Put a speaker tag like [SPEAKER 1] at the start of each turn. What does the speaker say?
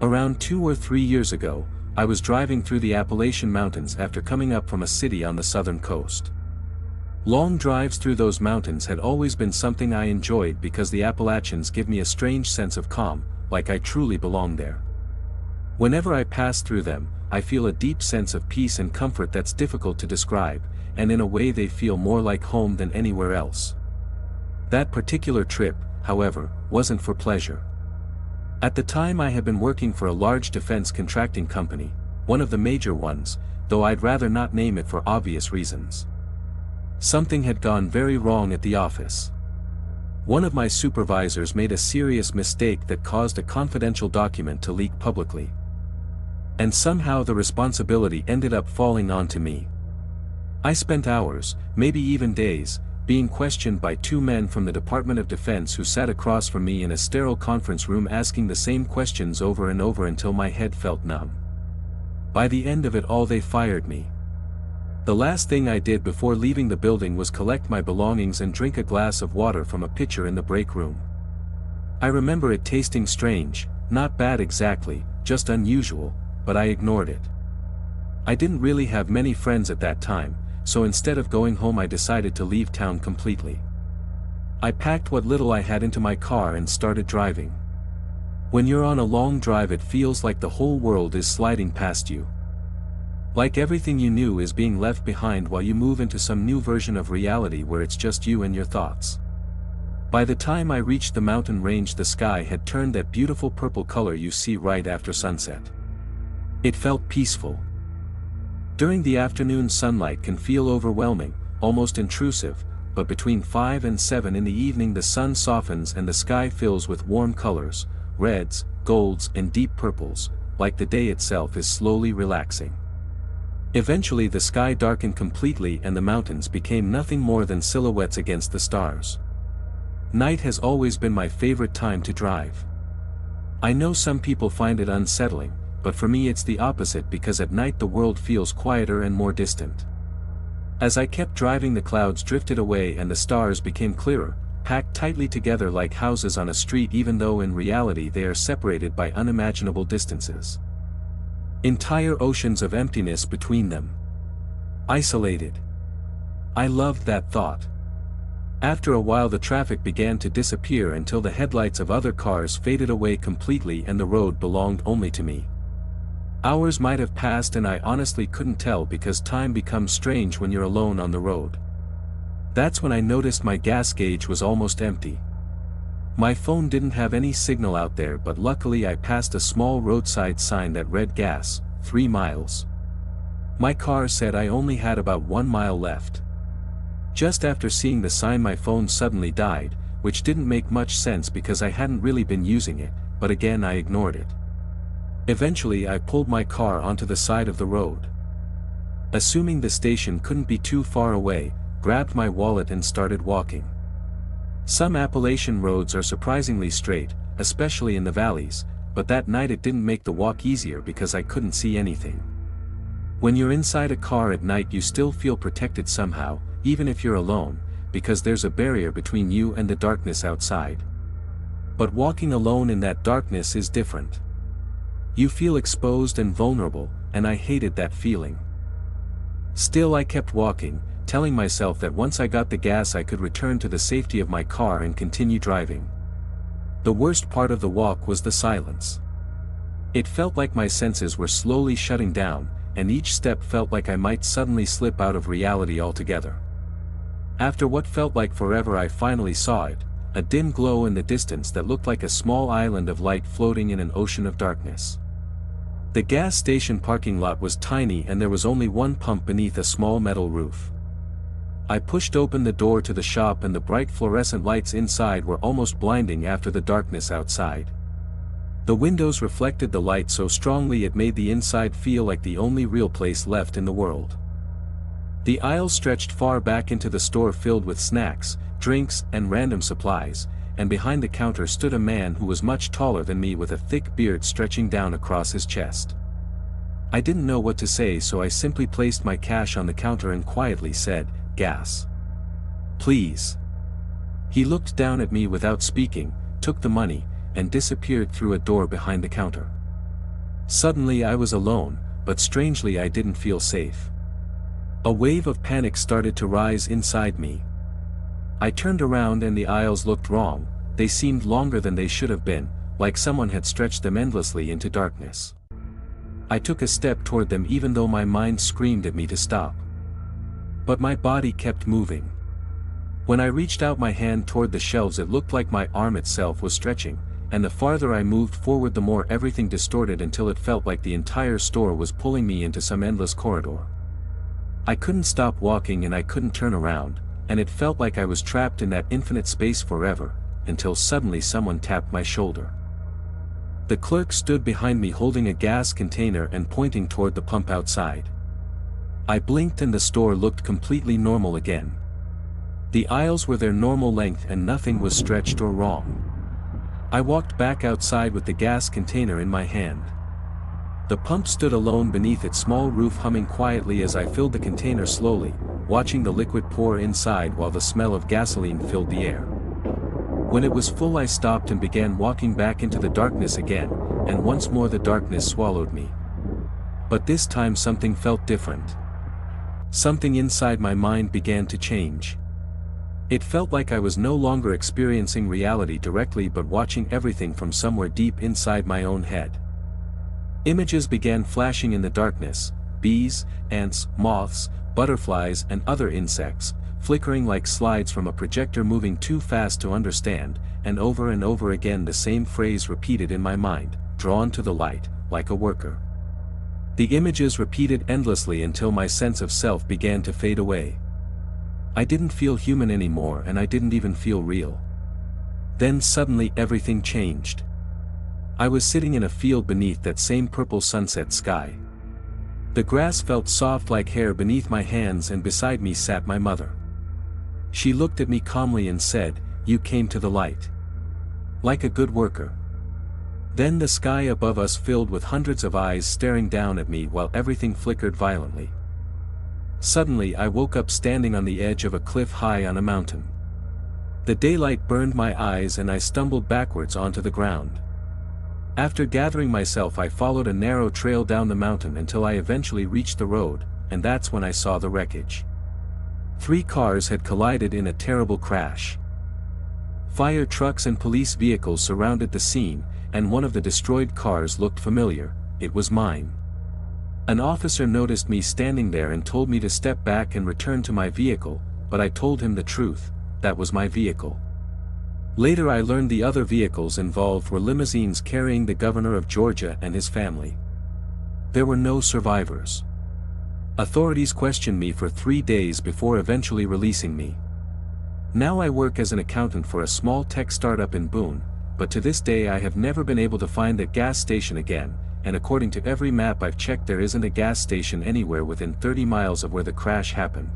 [SPEAKER 1] Around 2 or 3 years ago, I was driving through the Appalachian Mountains after coming up from a city on the southern coast. Long drives through those mountains had always been something I enjoyed because the Appalachians give me a strange sense of calm, like I truly belong there. Whenever I pass through them, I feel a deep sense of peace and comfort that's difficult to describe, and in a way they feel more like home than anywhere else. That particular trip, however, wasn't for pleasure. At the time I had been working for a large defense contracting company, one of the major ones, though I'd rather not name it for obvious reasons. Something had gone very wrong at the office. One of my supervisors made a serious mistake that caused a confidential document to leak publicly. And somehow the responsibility ended up falling onto me. I spent hours, maybe even days, being questioned by two men from the Department of Defense who sat across from me in a sterile conference room asking the same questions over and over until my head felt numb. By the end of it all they fired me. The last thing I did before leaving the building was collect my belongings and drink a glass of water from a pitcher in the break room. I remember it tasting strange, not bad exactly, just unusual, but I ignored it. I didn't really have many friends at that time, so instead of going home I decided to leave town completely. I packed what little I had into my car and started driving. When you're on a long drive it feels like the whole world is sliding past you. Like everything you knew is being left behind while you move into some new version of reality where it's just you and your thoughts. By the time I reached the mountain range the sky had turned that beautiful purple color you see right after sunset. It felt peaceful. During the afternoon sunlight can feel overwhelming, almost intrusive, but between 5 and 7 in the evening the sun softens and the sky fills with warm colors, reds, golds and deep purples, like the day itself is slowly relaxing. Eventually the sky darkened completely and the mountains became nothing more than silhouettes against the stars. Night has always been my favorite time to drive. I know some people find it unsettling, but for me it's the opposite because at night the world feels quieter and more distant. As I kept driving the clouds drifted away and the stars became clearer, packed tightly together like houses on a street even though in reality they are separated by unimaginable distances. Entire oceans of emptiness between them. Isolated. I loved that thought. After a while the traffic began to disappear until the headlights of other cars faded away completely and the road belonged only to me. Hours might have passed and I honestly couldn't tell because time becomes strange when you're alone on the road. That's when I noticed my gas gauge was almost empty. My phone didn't have any signal out there but luckily I passed a small roadside sign that read gas, 3 miles. My car said I only had about 1 mile left. Just after seeing the sign my phone suddenly died, which didn't make much sense because I hadn't really been using it, but again I ignored it. Eventually I pulled my car onto the side of the road. Assuming the station couldn't be too far away, grabbed my wallet and started walking. Some Appalachian roads are surprisingly straight, especially in the valleys, but that night it didn't make the walk easier because I couldn't see anything. When you're inside a car at night you still feel protected somehow, even if you're alone, because there's a barrier between you and the darkness outside. But walking alone in that darkness is different. You feel exposed and vulnerable, and I hated that feeling. Still I kept walking, telling myself that once I got the gas I could return to the safety of my car and continue driving. The worst part of the walk was the silence. It felt like my senses were slowly shutting down, and each step felt like I might suddenly slip out of reality altogether. After what felt like forever I finally saw it, a dim glow in the distance that looked like a small island of light floating in an ocean of darkness. The gas station parking lot was tiny and there was only one pump beneath a small metal roof. I pushed open the door to the shop and the bright fluorescent lights inside were almost blinding after the darkness outside. The windows reflected the light so strongly it made the inside feel like the only real place left in the world. The aisles stretched far back into the store filled with snacks, drinks, and random supplies, and behind the counter stood a man who was much taller than me with a thick beard stretching down across his chest. I didn't know what to say so I simply placed my cash on the counter and quietly said, "Gas. Please." He looked down at me without speaking, took the money, and disappeared through a door behind the counter. Suddenly I was alone, but strangely I didn't feel safe. A wave of panic started to rise inside me. I turned around and the aisles looked wrong, they seemed longer than they should have been, like someone had stretched them endlessly into darkness. I took a step toward them even though my mind screamed at me to stop. But my body kept moving. When I reached out my hand toward the shelves, it looked like my arm itself was stretching, and the farther I moved forward the more everything distorted until it felt like the entire store was pulling me into some endless corridor. I couldn't stop walking and I couldn't turn around, and it felt like I was trapped in that infinite space forever, until suddenly someone tapped my shoulder. The clerk stood behind me holding a gas container and pointing toward the pump outside. I blinked and the store looked completely normal again. The aisles were their normal length and nothing was stretched or wrong. I walked back outside with the gas container in my hand. The pump stood alone beneath its small roof, humming quietly as I filled the container slowly, watching the liquid pour inside while the smell of gasoline filled the air. When it was full, I stopped and began walking back into the darkness again, and once more the darkness swallowed me. But this time something felt different. Something inside my mind began to change. It felt like I was no longer experiencing reality directly but watching everything from somewhere deep inside my own head. Images began flashing in the darkness: bees, ants, moths, butterflies and other insects, flickering like slides from a projector, moving too fast to understand, and over again the same phrase repeated in my mind: drawn to the light, like a worker. The images repeated endlessly until my sense of self began to fade away. I didn't feel human anymore and I didn't even feel real. Then suddenly everything changed. I was sitting in a field beneath that same purple sunset sky. The grass felt soft like hair beneath my hands and beside me sat my mother. She looked at me calmly and said, "You came to the light. Like a good worker." Then the sky above us filled with hundreds of eyes staring down at me while everything flickered violently. Suddenly I woke up standing on the edge of a cliff high on a mountain. The daylight burned my eyes and I stumbled backwards onto the ground. After gathering myself, I followed a narrow trail down the mountain until I eventually reached the road, and that's when I saw the wreckage. 3 cars had collided in a terrible crash. Fire trucks and police vehicles surrounded the scene, and one of the destroyed cars looked familiar. It was mine. An officer noticed me standing there and told me to step back and return to my vehicle, but I told him the truth: that was my vehicle. Later I learned the other vehicles involved were limousines carrying the governor of Georgia and his family. There were no survivors. Authorities questioned me for 3 days before eventually releasing me. Now I work as an accountant for a small tech startup in Boone, but to this day I have never been able to find a gas station again, and according to every map I've checked there isn't a gas station anywhere within 30 miles of where the crash happened.